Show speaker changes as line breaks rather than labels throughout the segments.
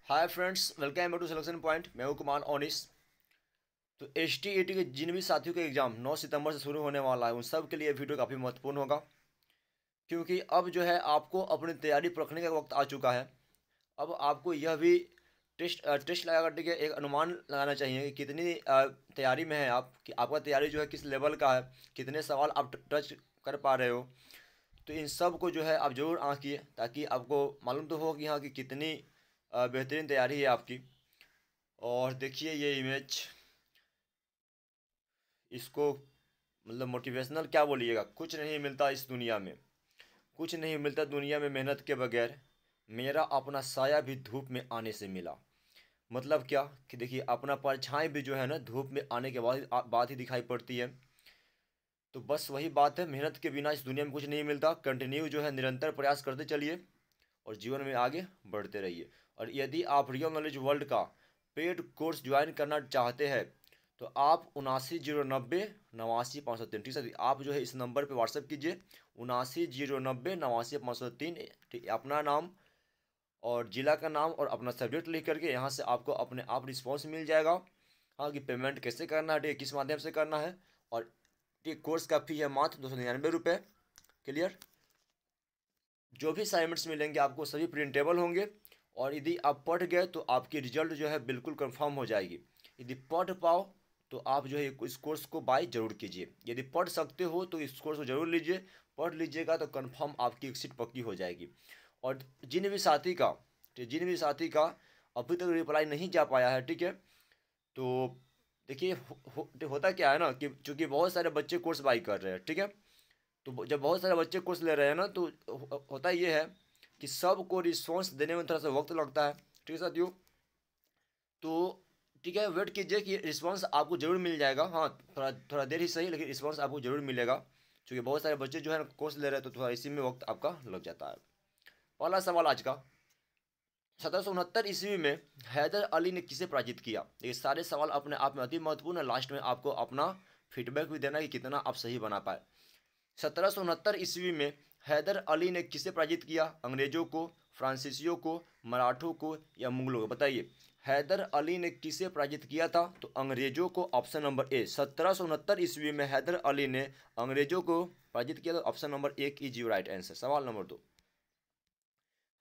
Hi friends, welcome back to selection point. मैं हूं कुमार ओनिस। तो HTET के जिन भी साथियों का एग्जाम 9 सितंबर से शुरू होने वाला है उन सब के लिए वीडियो काफ़ी महत्वपूर्ण होगा, क्योंकि अब जो है आपको अपनी तैयारी परखने का वक्त आ चुका है। अब आपको यह भी टेस्ट लगा करके के एक अनुमान लगाना चाहिए कि कितनी तैयारी में है आप, कि आपका तैयारी जो है किस लेवल का है, कितने सवाल आप टच कर पा रहे हो। तो इन सब को जो है आप जरूर आंकिए, ताकि आपको मालूम तो हो कि हाँ कि कितनी बेहतरीन तैयारी है आपकी। और देखिए ये इमेज, इसको मतलब मोटिवेशनल क्या बोलिएगा, कुछ नहीं मिलता इस दुनिया में, कुछ नहीं मिलता दुनिया में मेहनत के बगैर। मेरा अपना साया भी धूप में आने से मिला। मतलब क्या कि देखिए, अपना परछाई भी जो है ना धूप में आने के बाद ही दिखाई पड़ती है। तो बस वही बात है, मेहनत के बिना इस दुनिया में कुछ नहीं मिलता। कंटिन्यू जो है निरंतर प्रयास करते चलिए और जीवन में आगे बढ़ते रहिए। और यदि आप रियल नॉलेज वर्ल्ड का पेड कोर्स ज्वाइन करना चाहते हैं तो आप 7909090503, ठीक है, आप जो है इस नंबर पे व्हाट्सएप कीजिए। 7909090503, अपना नाम और जिला का नाम और अपना सब्जेक्ट लिख करके यहाँ से आपको अपने आप रिस्पॉन्स मिल जाएगा। हाँ, कि पेमेंट कैसे करना है, ठीक है, किस माध्यम से करना है। और ठीक, कोर्स का फी है मात्र 299 रुपये। क्लियर। जो भी असाइनमेंट्स मिलेंगे आपको सभी प्रिंटेबल होंगे। और यदि आप पढ़ गए तो आपकी रिजल्ट जो है बिल्कुल कंफर्म हो जाएगी। यदि पढ़ पाओ तो आप जो है इस कोर्स को बाय जरूर कीजिए। यदि पढ़ सकते हो तो इस कोर्स को जरूर लीजिए। पढ़ लीजिएगा तो कंफर्म आपकी एक सीट पक्की हो जाएगी। और जिन भी साथी का अभी तक रिप्लाई नहीं जा पाया है, ठीक है, तो देखिए होता क्या है ना कि चूंकि बहुत सारे बच्चे कोर्स बाई कर रहे हैं, ठीक है, तो जब बहुत सारे बच्चे कोर्स ले रहे हैं ना, तो होता ये है कि सबको रिस्पॉन्स देने में थोड़ा सा वक्त लगता है, ठीक है साथियों। तो ठीक है, वेट कीजिए कि रिस्पॉन्स आपको जरूर मिल जाएगा। हाँ, थोड़ा थोड़ा देर ही सही, लेकिन रिस्पॉन्स आपको जरूर मिलेगा। क्योंकि बहुत सारे बच्चे जो है ना कोर्स ले रहे हैं, तो थोड़ा इसी में वक्त आपका लग जाता है। पहला सवाल आज का, 1769 ईस्वी में हैदर अली ने किसे पराजित किया। ये सारे सवाल अपने आप में अति महत्वपूर्ण है। लास्ट में आपको अपना फीडबैक भी देना कि कितना आप सही बना पाए। 1769 ईस्वी में हैदर अली ने किसे पराजित किया। अंग्रेजों को, फ्रांसीसियों को, मराठों को या मुगलों को, बताइए। हैदर अली ने किसे पराजित किया था, तो अंग्रेजों को, ऑप्शन नंबर ए। 1769 ईस्वी में हैदर अली ने अंग्रेजों को पराजित किया, तो ऑप्शन नंबर एक इज योर राइट आंसर। सवाल नंबर 2,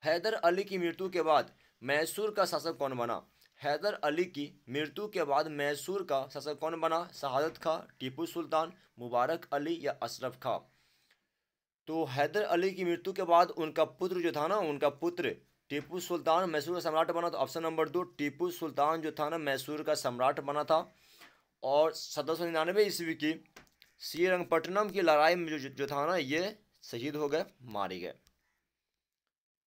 हैदर अली की मृत्यु के बाद मैसूर का शासक कौन बना। हैदर अली की मृत्यु के बाद मैसूर का शासक कौन बना। शहादत खां, टीपू सुल्तान, मुबारक अली या अशरफ खां। तो हैदर अली की मृत्यु के बाद उनका पुत्र जो था ना, उनका पुत्र टीपू सुल्तान मैसूर का सम्राट बना। तो ऑप्शन नंबर 2, टीपू सुल्तान जो था ना मैसूर का सम्राट बना था। और 1799 ईस्वी की श्रीरंगपट्टनम की लड़ाई में जो था ना, ये शहीद हो गए, मारे गए।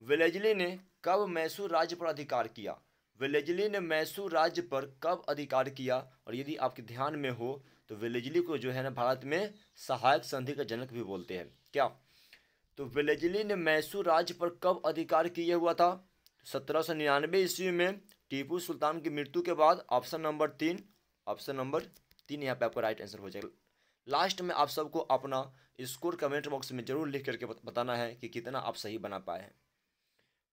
वेलेजली ने कब मैसूर राज्य पर अधिकार किया। वेलेजली ने मैसूर राज्य पर कब अधिकार किया। और यदि आपके ध्यान में हो तो वेलेजली को जो है ना भारत में सहायक संधि का जनक भी बोलते हैं, क्या। तो वेलेजली ने मैसूर राज्य पर कब अधिकार किया हुआ था। 1799 ईस्वी में टीपू सुल्तान की मृत्यु के बाद। ऑप्शन नंबर 3 यहाँ पे आपका राइट आंसर हो जाएगा। लास्ट में आप सबको अपना स्कोर कमेंट बॉक्स में जरूर लिख करके बताना है कि कितना आप सही बना पाए हैं।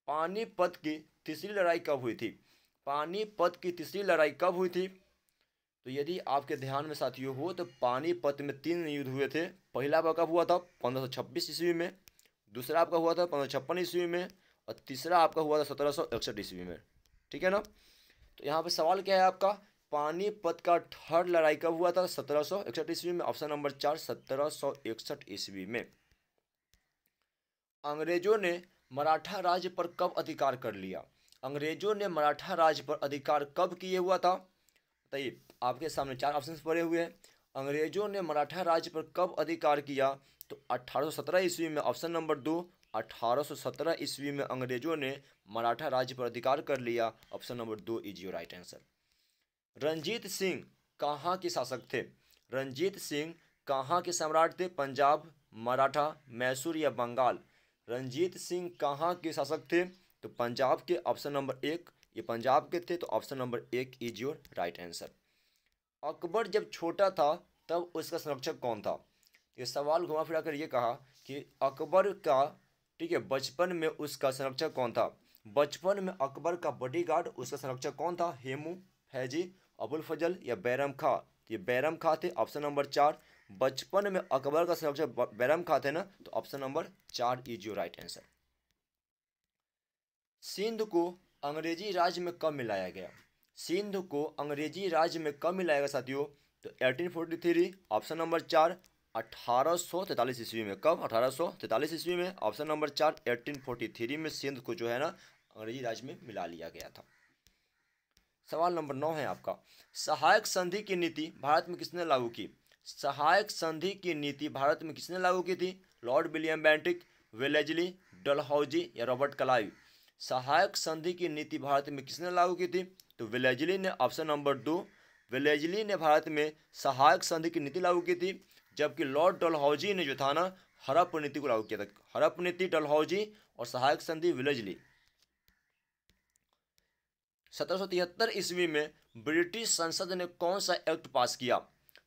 पानीपत की तीसरी लड़ाई कब हुई थी। पानीपत की तीसरी लड़ाई कब हुई थी। तो यदि आपके ध्यान में साथियों हो तो पानीपत में 3 युद्ध हुए थे। पहला आपका कब हुआ था, 1526 ईस्वी में। दूसरा आपका हुआ था 1556 ईस्वी में। और तीसरा आपका हुआ था 1761 ईस्वी में, ठीक है ना। तो यहाँ पे सवाल क्या है आपका, पानीपत का थर्ड लड़ाई कब हुआ था। 1761 ईस्वी में। ऑप्शन नंबर 4, 1761 ईस्वी में। अंग्रेजों ने मराठा राज्य पर कब अधिकार कर लिया। अंग्रेजों ने मराठा राज्य पर अधिकार कब किए हुआ था, बताइए। आपके सामने 4 ऑप्शंस पड़े हुए हैं। अंग्रेजों ने मराठा राज्य पर कब अधिकार किया, तो 1817 ईस्वी में। ऑप्शन नंबर 2, 1817 ईस्वी में अंग्रेजों ने मराठा राज्य पर अधिकार कर लिया। Option number 2 is your right answer. Ranjit Singh कहाँ के शासक थे। रंजीत सिंह कहाँ के सम्राट थे, पंजाब, मराठा, मैसूर या बंगाल। रंजीत सिंह कहाँ के शासक थे, तो पंजाब के। ऑप्शन नंबर 1, ये पंजाब के थे, तो option number 1 is your right answer. Akbar जब छोटा था तब उसका संरक्षक कौन था। ये सवाल घुमा फिरा कर ये कहा कि अकबर का, ठीक है, बचपन में उसका संरक्षक कौन था। बचपन में अकबर का बॉडीगार्ड उसका संरक्षक कौन था? हेमू, फैजी, अबुल फजल या बैरम खां? ये बैरम खां थे, ऑप्शन नंबर 4। बचपन में अकबर का संरक्षक बैरम खां थे ना, तो option number 4 is your right answer. Sindh को अंग्रेजी राज्य में कब मिलाया गया? सिंध को अंग्रेजी राज्य में कब मिलाया गया साथियों? तो 1843, ऑप्शन नंबर 4। 1843 ईस्वी में। कब? 1843 ईस्वी में, ऑप्शन नंबर 4। 1843 में सिंध को जो है ना अंग्रेजी राज्य में मिला लिया गया था। सवाल नंबर 9 है आपका, सहायक संधि की नीति भारत में किसने लागू की? सहायक संधि की नीति भारत में किसने लागू की थी? Lord William Bentinck, Wellesley, Dalhousie या रॉबर्ट क्लाइव? सहायक संधि की नीति भारत में किसने लागू की थी? तो वेलेजली ने, ऑप्शन नंबर 2। वेलेजली ने भारत में सहायक संधि की नीति लागू की थी, जबकि लॉर्ड डलहौजी ने जो था ना हड़प्पा नीति को लागू किया था। हड़प्पा नीति डलहौजी और सहायक संधि वेलेजली। 1773 ईस्वी में ब्रिटिश संसद ने कौन सा एक्ट पास किया?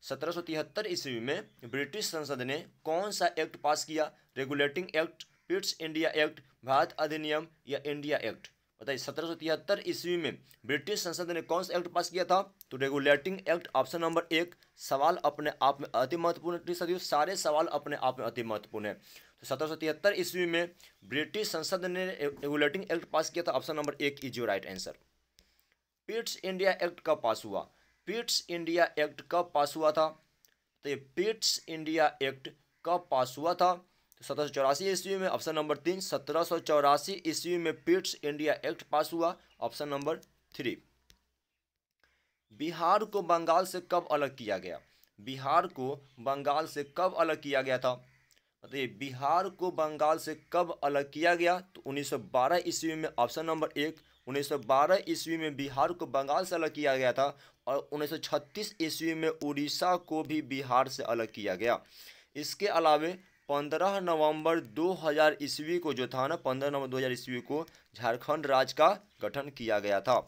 1773 ईस्वी में ब्रिटिश संसद ने कौन सा एक्ट पास किया? Regulating act, Pitt's India act, Bharat अधिनियम या इंडिया एक्ट? बताइए, 1773 ईस्वी में ब्रिटिश संसद ने कौन सा एक्ट पास किया था? तो रेगुलेटिंग एक्ट, ऑप्शन नंबर 1। सवाल अपने आप में अति महत्वपूर्ण है साथियों, सारे सवाल अपने आप में अति महत्वपूर्ण है। तो 1773 ईस्वी में ब्रिटिश संसद ने रेगुलेटिंग एक्ट पास किया था, option number 1 is your right answer. Pitt's India act कब पास हुआ? पिट्स इंडिया एक्ट कब पास हुआ था? तो ये पिट्स इंडिया एक्ट कब पास हुआ था? तो 1784 ईस्वी में, ऑप्शन नंबर 3। 1784 ईस्वी में पिट्स इंडिया एक्ट पास हुआ, ऑप्शन नंबर 3। बिहार को बंगाल से कब अलग किया गया? बिहार को बंगाल से कब अलग किया गया था? बताइए, बिहार को बंगाल से कब अलग किया गया? तो 1912 ईस्वी में, ऑप्शन नंबर 1। 1912 ईस्वी में बिहार को बंगाल से अलग किया गया था, और 1936 ईस्वी में उड़ीसा को भी बिहार से अलग किया गया। इसके अलावे 15 नवंबर 2000 ईस्वी को जो था ना, 15 नवंबर 2000 ईस्वी को झारखंड राज्य का गठन किया गया था।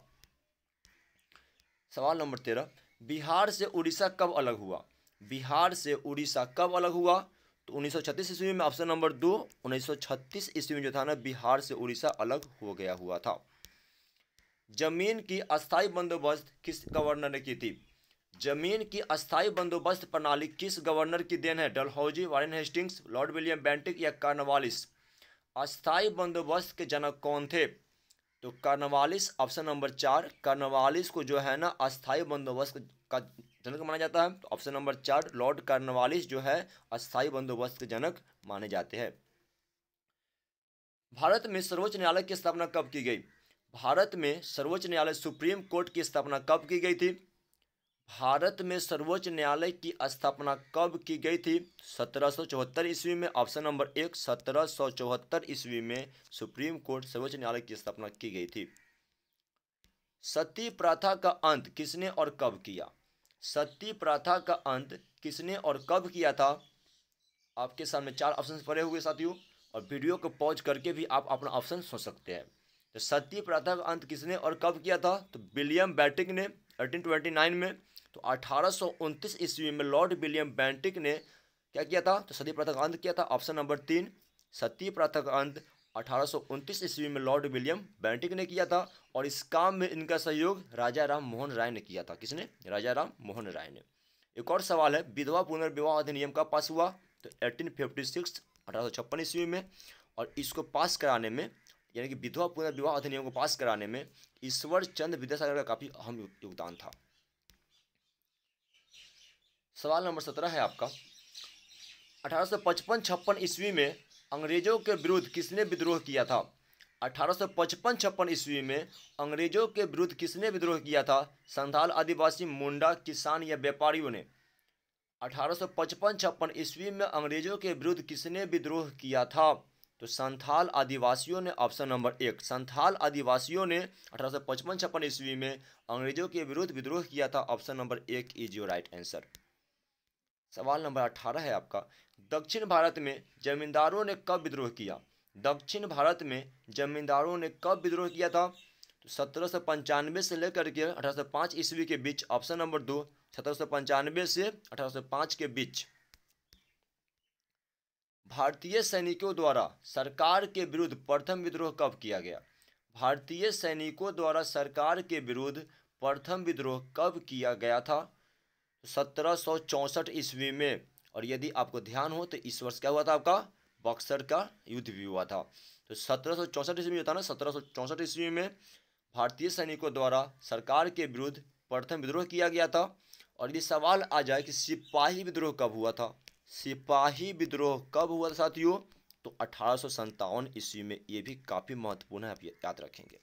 सवाल नंबर 13, बिहार से उड़ीसा कब अलग हुआ? बिहार से उड़ीसा कब अलग हुआ? तो 1936 ईस्वी में, ऑप्शन नंबर 2। 1936 ईस्वी में जो था ना बिहार से उड़ीसा अलग हो गया हुआ था। जमीन की अस्थायी बंदोबस्त किस गवर्नर ने की थी? जमीन की अस्थायी बंदोबस्त प्रणाली किस गवर्नर की देन है? Dalhousie, Warren Hastings, Lord William Bentinck या कॉर्नवालिस? अस्थायी बंदोबस्त के जनक कौन थे? तो कॉर्नवालिस, ऑप्शन नंबर 4। कॉर्नवालिस को जो है ना अस्थायी बंदोबस्त का जनक माना जाता है, तो ऑप्शन नंबर 4 लॉर्ड कॉर्नवालिस जो है अस्थायी बंदोबस्त के जनक माने जाते हैं। भारत में सर्वोच्च न्यायालय की स्थापना कब की गई? भारत में सर्वोच्च न्यायालय सुप्रीम कोर्ट की स्थापना कब की गई थी? भारत में सर्वोच्च न्यायालय की स्थापना कब की गई थी? 1774 ईस्वी में, ऑप्शन नंबर 1। 1774 ईस्वी में सुप्रीम कोर्ट सर्वोच्च न्यायालय की स्थापना की गई थी। सती प्रथा का अंत किसने और कब किया? सती प्रथा का अंत किसने और कब किया था? आपके सामने 4 ऑप्शन पड़े हुए साथियों, और वीडियो को पॉज करके भी आप अपना ऑप्शन सोच सकते हैं। तो सती प्रथा का अंत किसने और कब किया था? तो विलियम बेंटिक ने 1829 में। तो 1829 ईस्वी में लॉर्ड विलियम बेंटिक ने क्या किया था? तो सती प्रथा का अंत किया था, ऑप्शन नंबर 3। सती प्रथा का अंत 1829 ईस्वी में लॉर्ड विलियम बेंटिक ने किया था, और इस काम में इनका सहयोग राजा राम मोहन राय ने किया था। किसने? राजा राम मोहन राय ने। एक और सवाल है, विधवा पुनर्विवाह अधिनियम कब पास हुआ? तो 1856, 1856 ईस्वी में। और इसको पास कराने में, यानी कि विधवा पुनर्विवाह अधिनियम को पास कराने में ईश्वर चंद्र विद्यासागर का काफी अहम योगदान था। सवाल नंबर 17 है आपका, 1855-56 ईस्वी में अंग्रेजों के विरुद्ध किसने विद्रोह किया था? 1855-56 ईस्वी में अंग्रेजों के विरुद्ध किसने विद्रोह किया था? संथाल, आदिवासी, मुंडा, किसान या व्यापारियों ने? 1855-56 ईस्वी में अंग्रेजों के विरुद्ध किसने विद्रोह किया था? तो संथाल आदिवासियों ने, ऑप्शन नंबर 1। संथाल आदिवासियों ने 1855-56 ईस्वी में अंग्रेजों के विरुद्ध विद्रोह किया था, option number 1 is your right answer. सवाल नंबर 18 है आपका, दक्षिण भारत में जमींदारों ने कब विद्रोह किया? दक्षिण भारत में जमींदारों ने कब विद्रोह किया था? तो 1795 से लेकर के 1805 ईस्वी के बीच, ऑप्शन नंबर 2। 1795 से 1805 के बीच। भारतीय सैनिकों द्वारा सरकार के विरुद्ध प्रथम विद्रोह कब किया गया? भारतीय सैनिकों द्वारा सरकार के विरुद्ध प्रथम विद्रोह कब किया गया था? 1764 ईस्वी में। और यदि आपको ध्यान हो तो इस वर्ष क्या हुआ था आपका? बक्सर का युद्ध भी हुआ था। तो 1764 ईस्वी में होता ना, 1764 ईस्वी में भारतीय सैनिकों द्वारा सरकार के विरुद्ध प्रथम विद्रोह किया गया था। और यदि सवाल आ जाए कि सिपाही विद्रोह कब हुआ था, सिपाही विद्रोह कब हुआ था साथियों, तो 1857 ईस्वी में। ये भी काफी महत्वपूर्ण है, आप याद रखेंगे।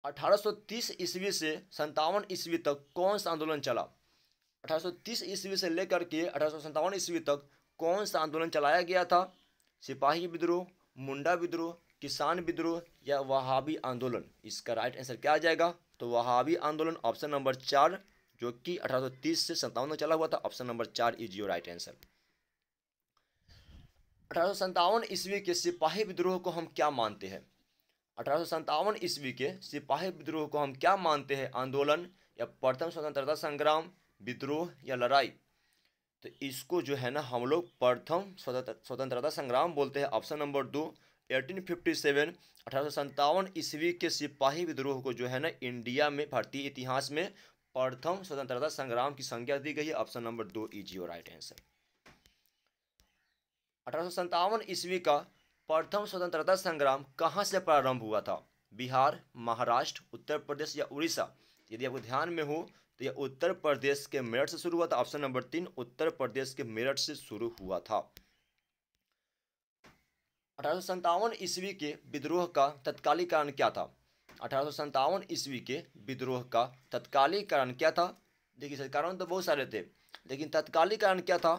1830 ईस्वी से 57 ईस्वी तक कौन सा आंदोलन चला? 1830 ईस्वी से लेकर के 1857 ईस्वी तक कौन सा आंदोलन चलाया गया था? सिपाही विद्रोह, मुंडा विद्रोह, किसान विद्रोह या वहाबी आंदोलन? इसका राइट आंसर क्या आ जाएगा? तो वहाबी आंदोलन, ऑप्शन नंबर 4, जो कि 1830 से 57 में चला हुआ था। Option number 4 is your right answer. 1857 ईस्वी के सिपाही विद्रोह को हम क्या मानते हैं? 1857 ईस्वी के सिपाही विद्रोह को हम क्या मानते हैं? आंदोलन या प्रथम स्वतंत्रता संग्राम, विद्रोह या लड़ाई? तो इसको जो है ना हम लोग प्रथम स्वतंत्रता संग्राम बोलते हैं। ऑप्शन नंबर 2 1857 1857 ईस्वी के सिपाही विद्रोह को जो है ना इंडिया में, भारतीय इतिहास में प्रथम स्वतंत्रता संग्राम की संज्ञा दी गई है। Option number 2 is your right answer. 1857 ईस्वी का प्रथम स्वतंत्रता संग्राम कहाँ से प्रारंभ हुआ था? बिहार, महाराष्ट्र, उत्तर प्रदेश या उड़ीसा? यदि आपको ध्यान में हो तो यह उत्तर प्रदेश के मेरठ से शुरू हुआ था। ऑप्शन नंबर 3 उत्तर प्रदेश के मेरठ से शुरू हुआ था। 1857 ईस्वी के विद्रोह का तत्कालीन कारण क्या था? 1857 ईस्वी के विद्रोह का तत्कालीन कारण क्या था? देखिए कारण तो बहुत सारे थे, लेकिन तत्कालीन कारण क्या था?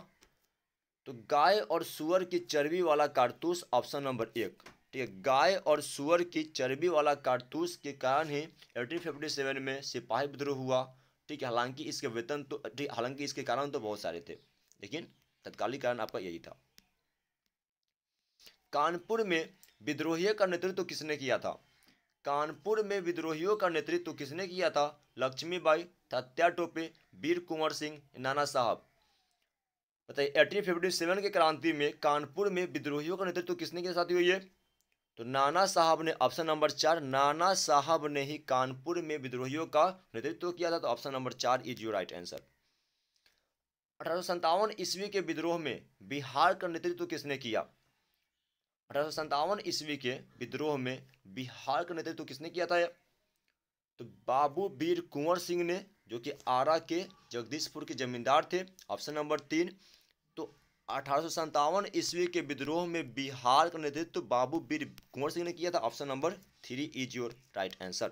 तो गाय और सुअर की चर्बी वाला कारतूस, ऑप्शन नंबर 1। ठीक है, गाय और सुअर की चर्बी वाला कारतूस के कारण ही 1857 में सिपाही विद्रोह हुआ। ठीक है, हालांकि इसके वेतन तो हालांकि इसके कारण तो बहुत सारे थे, लेकिन तत्कालीन कारण आपका यही था। कानपुर में विद्रोहियों का नेतृत्व किसने किया था? कानपुर में विद्रोहियों का नेतृत्व किसने किया था? लक्ष्मीबाई, तात्या टोपे, वीर कुंवर सिंह, नाना साहब? बताइए 1857 के क्रांति में कानपुर में विद्रोहियों का नेतृत्व किसने किया साथियों? ये तो नाना साहब ने। ऑप्शन नंबर 4 नाना साहब ने ही कानपुर में विद्रोहियों का नेतृत्व किया था। तो option number 4 is your right answer. 1857 ईस्वी के विद्रोह में बिहार का नेतृत्व किसने किया? 1857 ईस्वी के विद्रोह में बिहार का नेतृत्व किसने किया था? तो बाबू वीर कुंवर सिंह ने, जो कि आरा के जगदीशपुर के जमींदार थे। Option number 3। तो 1857 ईस्वी के विद्रोह में बिहार का नेतृत्व बाबू वीर कुंवर सिंह ने किया था। Option number 3 is your right answer.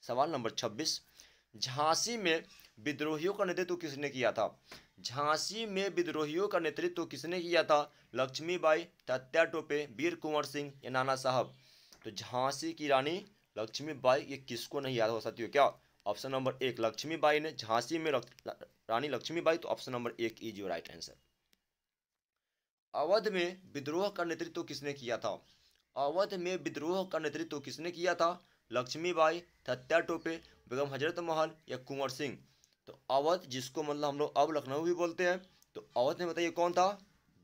सवाल नंबर 26, झांसी में विद्रोहियों का नेतृत्व किसने किया था? झांसी में विद्रोहियों का नेतृत्व किसने किया था? लक्ष्मीबाई, तात्या टोपे, वीर कुंवर सिंह या नाना साहब? तो झांसी की रानी लक्ष्मीबाई, ये किसको नहीं याद हो साथियों? क्या ऑप्शन नंबर 1 लक्ष्मीबाई ने, झांसी में रानी लक्ष्मीबाई। तो option number 1 is your right answer. Awadh में विद्रोह का नेतृत्व किसने किया था? अवध में विद्रोह का नेतृत्व किसने किया था? लक्ष्मीबाई, तात्या टोपे, बेगम हजरत महल या कुंवर सिंह? तो अवध, जिसको मतलब हम लोग अब लखनऊ भी बोलते हैं, तो अवध में बताइए कौन था?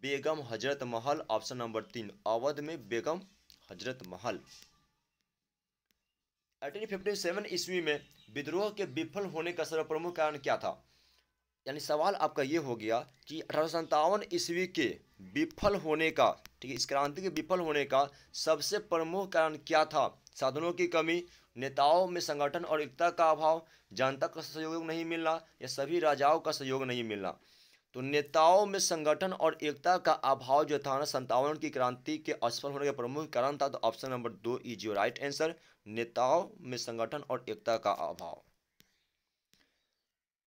बेगम हजरत महल। ऑप्शन नंबर 3 अवध में बेगम हजरत महल। 1857 ईस्वी में विद्रोह के विफल होने का सर्वप्रमुख कारण क्या था? यानी सवाल आपका ये हो गया कि 1857 ईस्वी के विफल होने का, ठीक है, इस क्रांति के विफल होने का सबसे प्रमुख कारण क्या था? साधनों की कमी, नेताओं में संगठन और एकता का अभाव, जनता का सहयोग नहीं मिलना या सभी राजाओं का सहयोग नहीं मिलना? तो नेताओं में संगठन और एकता का अभाव जो था ना 57 की क्रांति के असफल होने का प्रमुख कारण था। तो option number 2 is your right answer, नेताओं में संगठन और एकता का अभाव।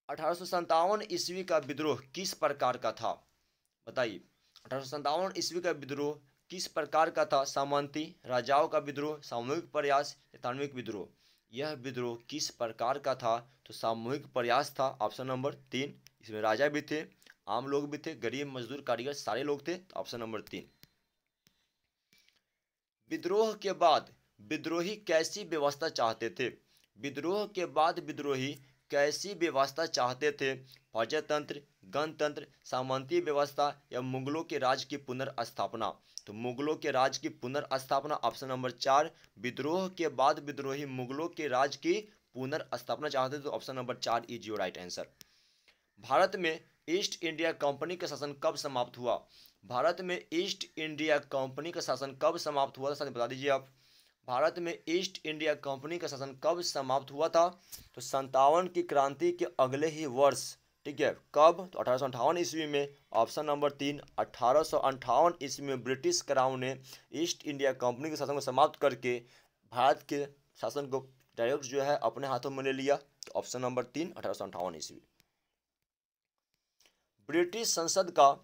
1857 ईस्वी का विद्रोह किस प्रकार का था? बताइए 1857 ईस्वी का विद्रोह किस प्रकार का था? सामंती, राजाओं का विद्रोह, सामूहिक प्रयास, तान्त्रिक विद्रोह? यह विद्रोह किस प्रकार का था? तो सामूहिक प्रयास था। Option number 3। इसमें राजा भी थे, आम लोग भी थे, गरीब मजदूर कारीगर सारे लोग थे। तो ऑप्शन नंबर 3। विद्रोह के बाद विद्रोही कैसी व्यवस्था चाहते थे? विद्रोह के बाद विद्रोही कैसी व्यवस्था चाहते थे? प्रजातंत्र, गणतंत्र, सामंती व्यवस्था या मुगलों के राज की पुनर्स्थापना? तो मुगलों के राज की पुनर्स्थापना ऑप्शन नंबर 4। विद्रोह के बाद विद्रोही मुगलों के राज की पुनर्स्थापना चाहते थे, तो option number 4 is your right answer. Bharat में ईस्ट इंडिया कंपनी का शासन कब समाप्त हुआ? भारत में ईस्ट इंडिया कंपनी का शासन कब समाप्त हुआ था, साथ बता दीजिए आप। भारत में ईस्ट इंडिया कंपनी का शासन कब समाप्त हुआ था? तो 57 की क्रांति के अगले ही वर्ष, ठीक है। कब? तो 1858 ईस्वी में। ऑप्शन नंबर 3, 1858 ईस्वी में ब्रिटिश क्राउन ने ईस्ट इंडिया कंपनी के शासन को समाप्त करके भारत के शासन को डायरेक्ट जो है अपने हाथों में ले लिया। तो ऑप्शन नंबर 3, 1858 ईस्वी। ब्रिटिश संसद का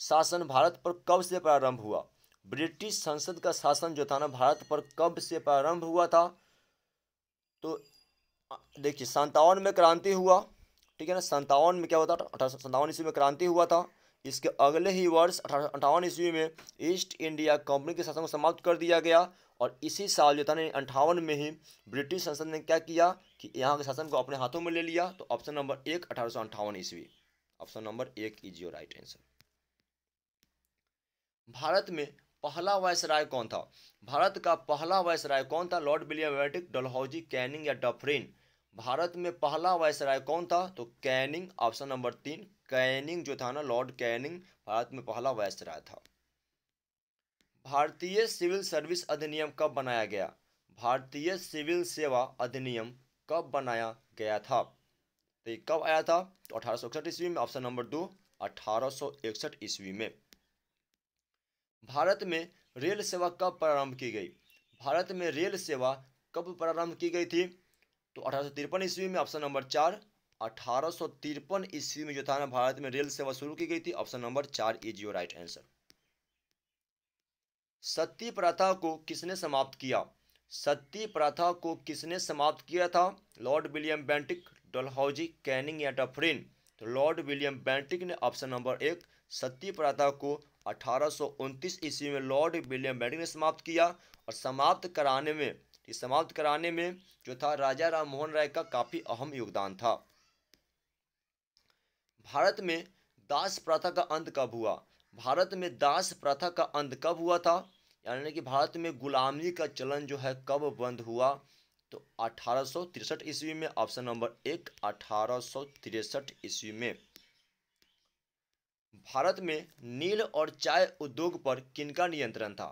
शासन भारत पर कब से प्रारंभ हुआ? ब्रिटिश संसद का शासन जो था ना भारत पर कब से प्रारंभ हुआ था? तो देखिए 57 में क्रांति हुआ, ठीक है ना। 57 में क्या होता था? 1857 ईस्वी में क्रांति हुआ था। इसके अगले ही वर्ष 1858 ईस्वी में ईस्ट इंडिया कंपनी के शासन को समाप्त कर दिया गया। और इसी साल जो था ना 58 में ही ब्रिटिश संसद ने क्या किया कि यहाँ के शासन को अपने हाथों में ले लिया। तो ऑप्शन नंबर 1, 1858 ईस्वी। Option number 1 is your right answer. Bharat में पहला वायसराय कौन था? भारत का पहला वायसराय कौन था? Lord William Bentinck, Dalhousie, Canning या डफरिन? भारत में पहला वायसराय कौन था? तो कैनिंग, ऑप्शन नंबर 3 कैनिंग जो था ना, लॉर्ड कैनिंग भारत में पहला वायसराय था। भारतीय सिविल सर्विस अधिनियम कब बनाया गया? भारतीय सिविल सेवा अधिनियम कब बनाया गया था? तो ये कब आया था? तो 1861 ईस्वी में। ऑप्शन नंबर 2, 1861 ईस्वी में। भारत में रेल सेवा कब प्रारंभ की गई? भारत में रेल सेवा कब प्रारंभ की गई थी? तो 1853 ईस्वी में। ऑप्शन नंबर 4, 1853 ईस्वी में जो था ना भारत में रेल सेवा शुरू की गई थी। Option number 4 is your right answer. सती प्रथा को किसने समाप्त किया? सती प्रथा को किसने समाप्त किया था? Lord William Bentinck, Dalhousie, Canning या डफरिन? तो लॉर्ड विलियम बेंटिक ने ऑप्शन नंबर 1 सती प्रथा को 1829 ईस्वी में लॉर्ड विलियम बेंटिक ने समाप्त किया। और समाप्त कराने में जो था राजा राम मोहन राय का काफी अहम योगदान था। भारत में दास प्रथा का अंत कब हुआ? भारत में दास प्रथा का अंत कब हुआ था? यानी कि भारत में गुलामी का चलन जो है कब बंद हुआ? तो 1863 ईस्वी में। ऑप्शन नंबर 1, 1863 ईस्वी में। भारत में नील और चाय उद्योग पर किनका नियंत्रण था?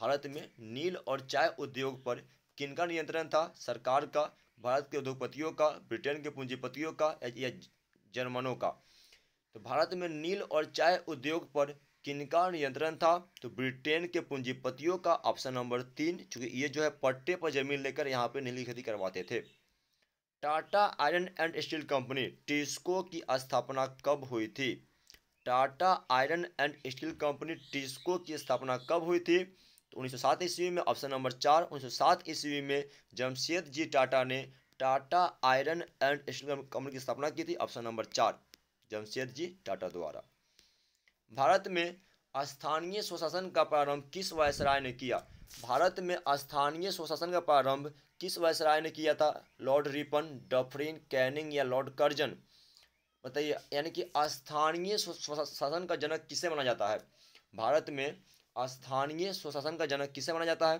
भारत में नील और चाय उद्योग पर किनका नियंत्रण था? सरकार का, भारत के उद्योगपतियों का, ब्रिटेन के पूंजीपतियों का या जर्मनों का? तो भारत में नील और चाय उद्योग पर किनका नियंत्रण था? तो ब्रिटेन के पूंजीपतियों का। ऑप्शन नंबर 3, चूंकि ये जो है पट्टे पर जमीन लेकर यहाँ पे नीली खेती करवाते थे। Tata iron and steel company TISCO की स्थापना कब हुई थी? Tata iron and steel company TISCO की स्थापना कब हुई थी? तो 1907 ईस्वी में। ऑप्शन नंबर 4, 1907 ईस्वी में जमशेदजी टाटा ने Tata iron and steel company की स्थापना की थी। ऑप्शन नंबर 4, जमशेदजी टाटा द्वारा। भारत में स्थानीय स्वशासन का प्रारंभ किस वायसराय ने किया? भारत में स्थानीय स्वशासन का प्रारंभ किस वायसराय ने किया था? लॉर्ड रिपन, डफरिन, कैनिंग या लॉर्ड कर्जन? बताइए। यानी कि स्थानीय स्वशासन का जनक किसे माना जाता है? भारत में स्थानीय स्वशासन का जनक किसे माना जाता है?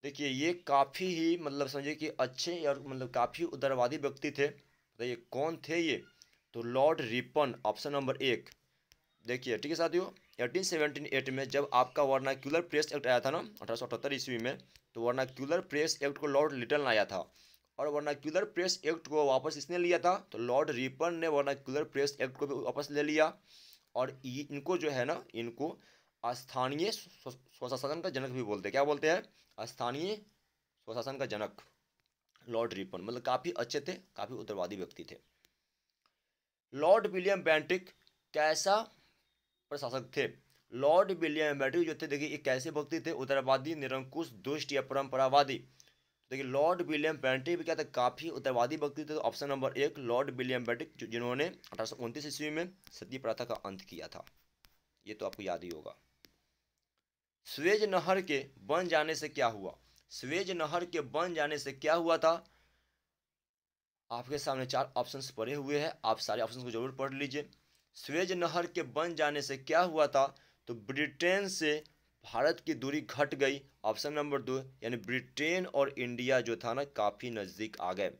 देखिए ये काफ़ी ही मतलब समझिए कि अच्छे और मतलब काफ़ी उदारवादी व्यक्ति थे। बताइए कौन थे ये? तो लॉर्ड रिपन, ऑप्शन नंबर 1। देखिए ठीक है साथियों, 1878 में जब आपका वर्नाक्यूलर प्रेस एक्ट आया था ना 1878 ईस्वी में, तो वर्नाक्यूलर प्रेस एक्ट को लॉर्ड लिटल लाया था। और वर्नाक्यूलर प्रेस एक्ट को वापस इसने लिया था, तो लॉर्ड रिपन ने वर्नाक्यूलर प्रेस एक्ट को भी वापस ले लिया। और इनको जो है ना, इनको स्थानीय स्वशासन का जनक भी बोलते हैं। क्या बोलते हैं? स्थानीय स्वशासन का जनक लॉर्ड रिपन। मतलब काफ़ी अच्छे थे, काफ़ी उदारवादी व्यक्ति थे। लॉर्ड विलियम बेंटिक कैसा प्रशासक थे? लॉर्ड विलियम बेंटिक जो थे, देखिए ये कैसे व्यक्ति थे? उदारवादी, निरंकुश, दुष्ट या परंपरावादी? देखिए लॉर्ड विलियम बेंटिक भी क्या थे? काफ़ी उदारवादी व्यक्ति थे। तो option number 1 Lord William Bentinck, जिन्होंने 1829 ईस्वी में सती प्रथा का अंत किया था। ये तो आपको याद ही होगा। स्वेज नहर के बन जाने से क्या हुआ? स्वेज नहर के बन जाने से क्या हुआ था? आपके सामने 4 ऑप्शंस पड़े हुए हैं, आप सारे ऑप्शंस को जरूर पढ़ लीजिए। स्वेज नहर के बन जाने से क्या हुआ था? तो ब्रिटेन से भारत की दूरी घट गई, ऑप्शन नंबर 2, यानी ब्रिटेन और इंडिया जो था ना काफी नजदीक आ गए।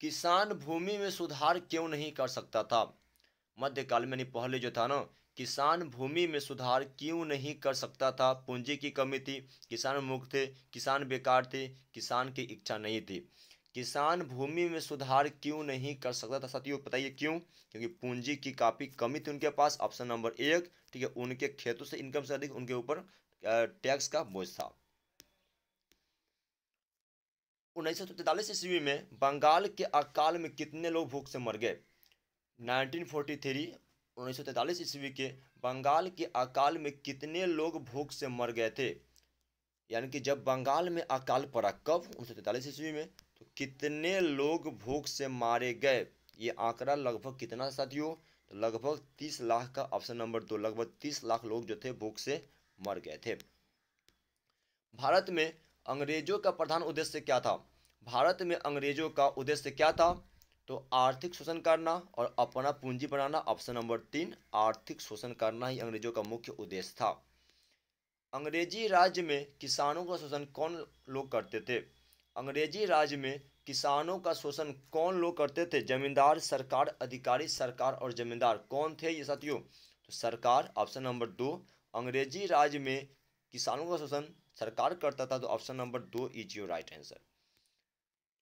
किसान भूमि में सुधार क्यों नहीं कर सकता था? मध्यकाल में नहीं, पहले जो था ना, किसान भूमि में सुधार क्यों नहीं कर सकता था? पूंजी की कमी थी, किसान मूर्ख थे, किसान बेकार थे, किसान की इच्छा नहीं थी। किसान भूमि में सुधार क्यों नहीं कर सकता था साथियों, बताइए क्यों? क्योंकि पूंजी की काफी कमी थी उनके पास, ऑप्शन नंबर 1, ठीक है। उनके खेतों से इनकम से अधिक उनके ऊपर टैक्स का बोझ था। 1943 ईस्वी में बंगाल के अकाल में कितने लोग भूख से मर गए? 1943 1943 ईस्वी के बंगाल के अकाल में कितने लोग भूख से मर गए थे? यानी कि जब बंगाल में अकाल पड़ा, कब? 1943 ईस्वी में। तो कितने लोग भूख से मारे गए? ये आंकड़ा लगभग कितना साथियों? तो लगभग 30 लाख का, ऑप्शन नंबर 2, लगभग 30 लाख लोग जो थे भूख से मर गए थे। भारत में अंग्रेजों का प्रधान उद्देश्य क्या था? भारत में अंग्रेजों का उद्देश्य क्या था? तो आर्थिक शोषण करना और अपना पूंजी बनाना, ऑप्शन नंबर 3, आर्थिक शोषण करना ही अंग्रेजों का मुख्य उद्देश्य था। अंग्रेजी राज्य में किसानों का शोषण कौन लोग करते थे? अंग्रेजी राज्य में किसानों का शोषण कौन लोग करते थे? जमींदार, सरकार, अधिकारी। सरकार और जमींदार कौन थे ये साथियों? तो सरकार, ऑप्शन नंबर 2। अंग्रेजी राज्य में किसानों का शोषण सरकार करता था, तो option number 2 is your right answer.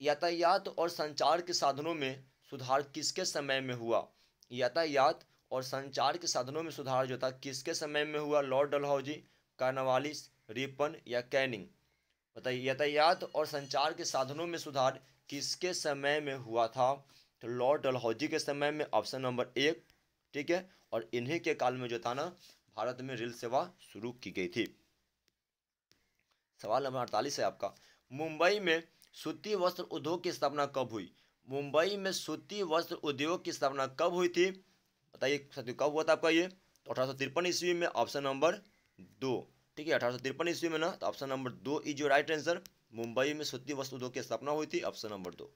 यातायात और संचार के साधनों में सुधार किसके समय में हुआ? यातायात और संचार के साधनों में सुधार जो था किसके समय में हुआ? लॉर्ड डलहौजी, कार्नवालिस, रिपन या कैनिंग? बताइए, यातायात और संचार के साधनों में सुधार किसके समय में हुआ था? तो लॉर्ड डलहौजी के समय में, ऑप्शन नंबर 1, ठीक है। और इन्हीं के काल में जो था ना भारत में रेल सेवा शुरू की गई थी। सवाल नंबर 48 है आपका, मुंबई में सूती वस्त्र उद्योग की स्थापना कब हुई? मुंबई में सूती वस्त्र उद्योग की स्थापना कब हुई थी? बताइए साथियों, कब हुआ था आपका ये? तो 1853 ईस्वी में, ऑप्शन नंबर 2, ठीक है। 1853 ईस्वी में ना, तो option number 2 is your right answer. Mumbai में सूती वस्त्र उद्योग की स्थापना हुई थी, ऑप्शन नंबर 2।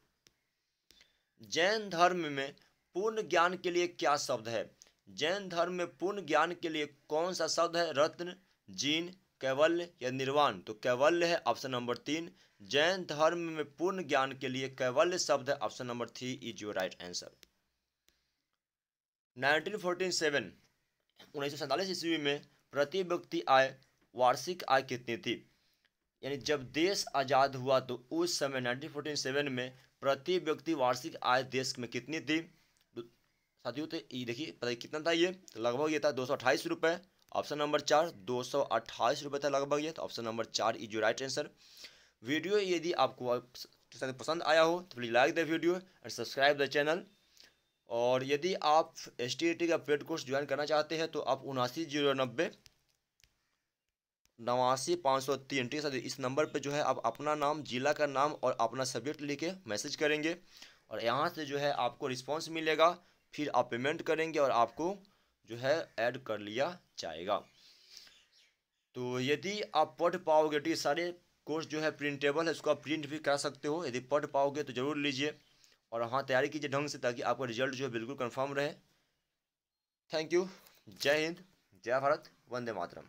जैन धर्म में पूर्ण ज्ञान के लिए क्या शब्द है? जैन धर्म में पूर्ण ज्ञान के लिए कौन सा शब्द है? रत्न, जीन, कैवल्य या निर्वाण? तो कैवल्य है, ऑप्शन नंबर 3। जैन धर्म में पूर्ण ज्ञान के लिए कैवल्य शब्द है, option number 3 is your right answer. 1947 ईस्वी में प्रति व्यक्ति आय, वार्षिक आय कितनी थी? यानी जब देश आज़ाद हुआ तो उस समय 1947 में प्रति व्यक्ति वार्षिक आय देश में कितनी थी? साथियों, तो ये देखिए, पता कितना था ये? तो लगभग ये था 228 रुपये, ऑप्शन नंबर 4, 228 रुपये था लगभग ये, तो option number 4 is your right answer. Video यदि आपको पसंद आया हो तो please like the video and subscribe the channel. और यदि आप STET का पेड कोर्स ज्वाइन करना चाहते हैं तो आप 7909 89 503, ठीक है सर, इस नंबर पे जो है आप अपना नाम, जिला का नाम और अपना सब्जेक्ट लिख के मैसेज करेंगे और यहाँ से जो है आपको रिस्पांस मिलेगा, फिर आप पेमेंट करेंगे और आपको जो है ऐड कर लिया जाएगा। तो यदि आप पढ़ पाओगे तो ये सारे कोर्स जो है प्रिंटेबल है, इसको आप प्रिंट भी करा सकते हो। यदि पढ़ पाओगे तो ज़रूर लीजिए और हाँ, तैयारी कीजिए ढंग से ताकि आपका रिजल्ट जो है बिल्कुल कंफर्म रहे। Thank you. जय हिंद, जय भारत, वंदे मातरम।